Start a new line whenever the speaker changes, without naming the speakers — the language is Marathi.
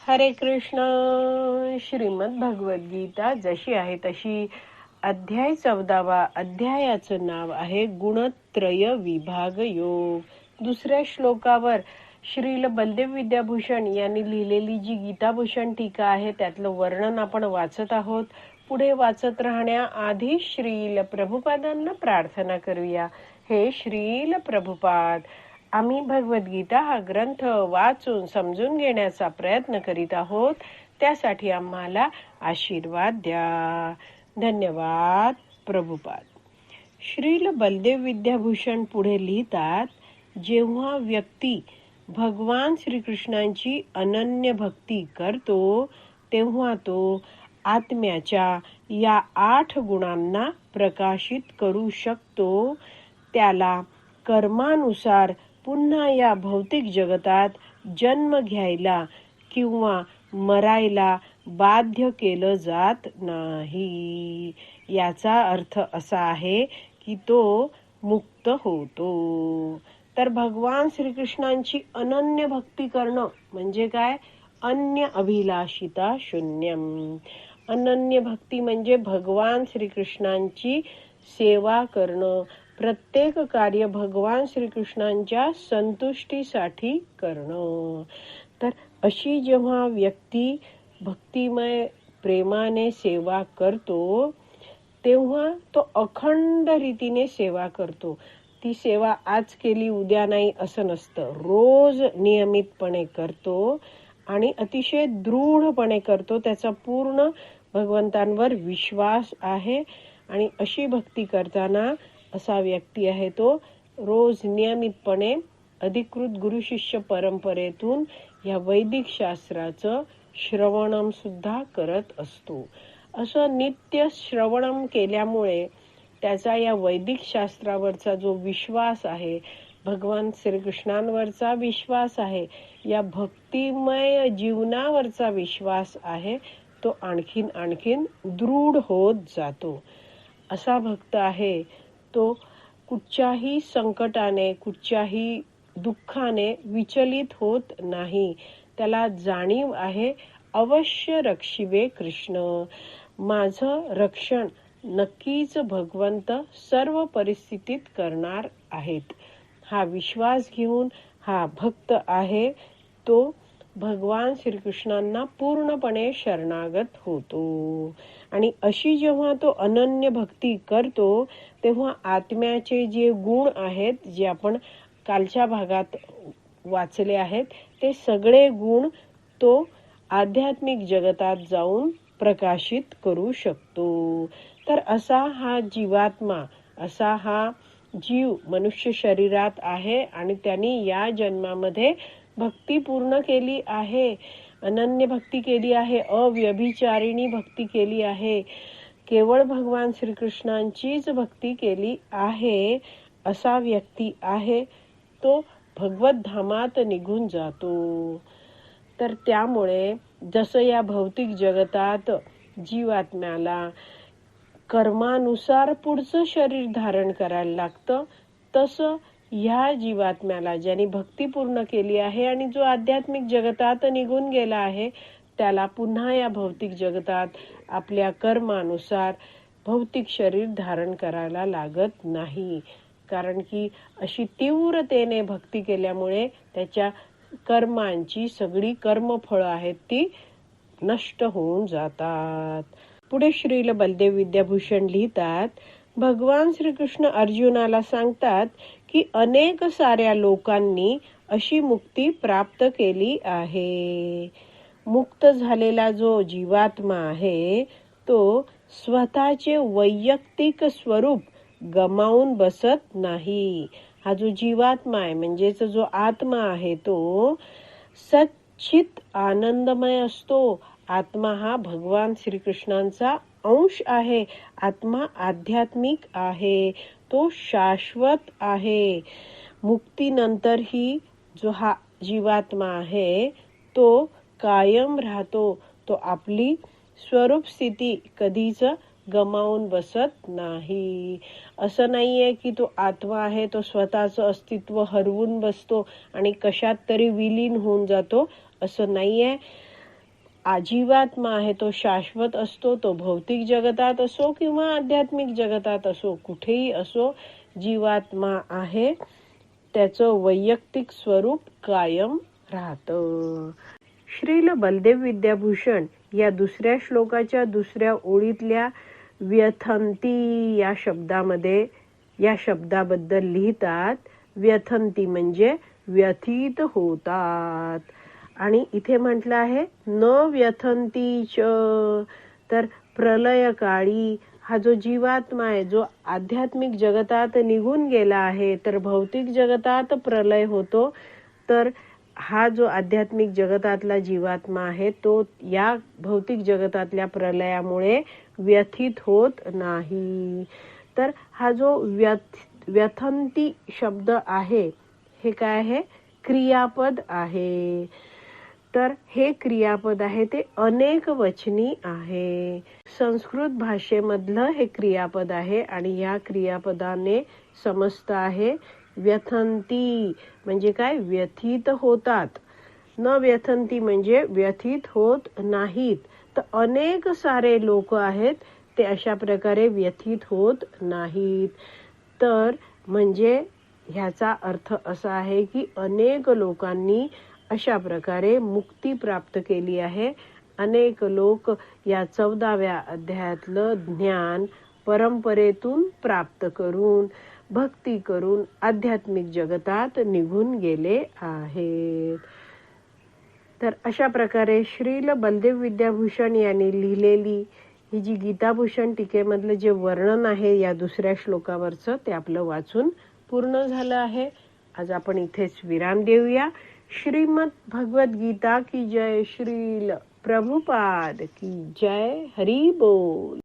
हरे कृष्ण. श्रीमद भगवद गीता जशी आहे तशी, अध्याय 14. अध्यायाचं नाव आहे गुणत्रय विभाग योग. दुसऱ्या श्लोकावर श्रील बलदेव विद्याभूषण यांनी लिहिलेली जी गीताभूषण टीका आहे त्यातलं वर्णन आपण वाचत आहोत. पुढे वाचत राहण्याआधी श्रील प्रभुपादांना प्रार्थना करूया. हे श्रील प्रभुपाद, आम्ही भगवद्गीता हा ग्रंथ वाचून समजून घेण्याचा प्रयत्न करीत आहोत. त्यासाठी आम्हाला आशीर्वाद द्या. धन्यवाद प्रभुपाद. श्रील बलदेव विद्याभूषण पुढे लिहितात, जेव्हा व्यक्ती भगवान श्रीकृष्णांची अनन्य भक्ती करतो तेव्हा तो आत्म्याच्या या 8 गुणांना प्रकाशित करू शकतो. त्याला कर्मानुसार पुन्हा या भौतिक जगतात जन्म घ्यायला किंवा मरायला बाध्य केलं जात नाही. याचा अर्थ असा आहे की तो मुक्त होतो. तर भगवान श्रीकृष्णांची अनन्य भक्ती करणं म्हणजे काय? अन्य अभिलाषिता शून्यम. अनन्य भक्ती म्हणजे भगवान श्रीकृष्णांची सेवा करणं, प्रत्येक कार्य भगवान श्रीकृष्णांच्या संतुष्टीसाठी करणं. तर अशी जेव्हा व्यक्ती भक्तिमय प्रेमाने सेवा करतो तेव्हा तो अखंड रीतीने सेवा करतो. ती सेवा आज केली उद्या नाही असं नसतं. रोज नियमितपणे करतो आणि अतिशय दृढपणे करतो. त्याचा पूर्ण भगवंतांवर विश्वास आहे आणि अशी भक्ती करताना असा व्यक्ती आहे तो रोज नियमितपणे अधिकृत गुरु शिष्य परंपरेतून या वैदिक शास्त्राचं श्रवणम सुद्धा करत असतो. असं नित्य श्रवणम केल्यामुळे त्याचा या वैदिक शास्त्रावरचा जो विश्वास आहे, भगवान श्रीकृष्णांवरचा विश्वास आहे, या भक्तिमय जीवनावरचा विश्वास आहे, तो आणखीन दृढ होत जातो. असा भक्त आहे तो कुठच्याही संकटाने, कुठच्याही दुःखाने विचलित होत नाही. त्याला जाणीव आहे, अवश्य रक्षिवे कृष्ण. माझं रक्षण नक्कीच भगवंत सर्व परिस्थितीत करणार आहेत. हा विश्वास घेऊन हा भक्त आहे तो भगवान श्रीकृष्णांना पूर्णपणे शरणागत होतो. आणि अशी जेव्हा तो अनन्य भक्ती करतो तेव्हा आत्म्याचे जे गुण आहेत, जे आपण कालच्या भागात वाचले आहेत, ते सगळे गुण तो आध्यात्मिक जगतात जाऊन प्रकाशित करू शकतो. तर असा हा जीवात्मा, असा हा जीव मनुष्य शरीरात आहे आणि त्यांनी या जन्मामध्ये भक्ती पूर्ण केली आहे, अनन्य भक्ती केली आहे, अव्यभिचारिणी भक्ती केली आहे, केवळ भगवान श्रीकृष्णांचीच भक्ती केली आहे. असा व्यक्ती आहे तो भगवत धामात निघून जातो. तर त्यामुळे जसं या भौतिक जगतात जीवात्म्याला कर्मानुसार पुढचं शरीर धारण करायला लागतं, तसं ह्या जीवात्म्याला ज्यांनी भक्ती पूर्ण केली आहे आणि जो आध्यात्मिक जगतात निघून गेला आहे त्याला पुन्हा या भौतिक जगतात आपल्या कर्मानुसार भौतिक शरीर धारण करायला लागत नाही. कारण की अशी तीव्रतेने भक्ती केल्यामुळे त्याच्या कर्मांची सगळी कर्मफळं आहेत ती नष्ट होऊन जातात. पुढे श्रील बलदेव विद्याभूषण लिहितात, भगवान श्रीकृष्ण अर्जुनाला सांगतात की अनेक साऱ्या लोकांनी अशी मुक्ती प्राप्त केली आहे. मुक्त झालेला जो जीवात्मा आहे तो स्वतःचे वैयक्तिक स्वरूप गमावून बसत नाही. हा जो जीवात्मा आहे म्हणजेच जो आत्मा आहे तो सच्चित आनंदमय असतो. आत्मा हा भगवान श्रीकृष्णांचा अंश आहे. आत्मा आध्यात्मिक आहे, तो शाश्वत आहे. मुक्तीनंतरही जो हा जीवात्मा आहे तो कायम राहतो. तो आपली स्वरूप स्थिती कधीच गमावून बसत नाही. असं नाहीये की तो आत्मा आहे तो स्वतःचं अस्तित्व हरवून बसतो आणि कशात तरी विलीन होऊन जातो, असं नाहीये. जीवात्मा आहे तो शाश्वत असतो. तो भौतिक जगतात असो किंवा आध्यात्मिक जगतात असो, कुठेही असो, जीवात्मा आहे त्याचं वैयक्तिक स्वरूप कायम राहतं. श्रील बलदेव विद्याभूषण या दुसऱ्या श्लोकाच्या दुसऱ्या ओळीतल्या व्यथंती या शब्दाबद्दल लिहितात. व्यथंती म्हणजे व्यथित होतात. आणि इथे म्हटलं आहे न व्यथंतीच, तर प्रलयकाळी हा जो जीवात्मा आहे, जो आध्यात्मिक जगतात निघून गेला आहे, तर भौतिक जगतात प्रलय होतो. तर हा जो आध्यात्मिक जगतातला जीवात्मा आहे तो या भौतिक जगतातल्या प्रलयामुळे व्यथित होत नाही. तर हा जो व्यथंती शब्द आहे हे काय आहे? क्रियापद आहे. तर हे क्रियापद आहे ते अनेक वचनी आहे. संस्कृत भाषेमधलं हे क्रियापद आहे आणि या क्रियापदाने समजत आहे व्यथंती म्हणजे काय? व्यथित होतात. न व्यथंती म्हणजे व्यथित होत नाहीत. तर अनेक सारे लोक आहेत ते अशा प्रकारे व्यथित होत नाहीत. तर म्हणजे ह्याचा अर्थ असा आहे की अनेक लोकांनी अशा प्रकारे मुक्ती प्राप्त केली आहे. अनेक लोक या 14व्या अध्यायातलं ज्ञान परंपरेतून प्राप्त करून भक्ती करून आध्यात्मिक जगतात निघून गेले आहेत. तर अशा प्रकारे श्रील बलदेव विद्याभूषण यांनी लिहिलेली ही जी गीताभूषण टीकेमधलं जे वर्णन आहे या दुसऱ्या श्लोकावरचं ते आपलं वाचून पूर्ण झालं आहे. आज आपण इथेच विराम देऊया. श्रीमद भगवत गीता की जय. श्रील प्रभुपाद की जय. हरी बोल.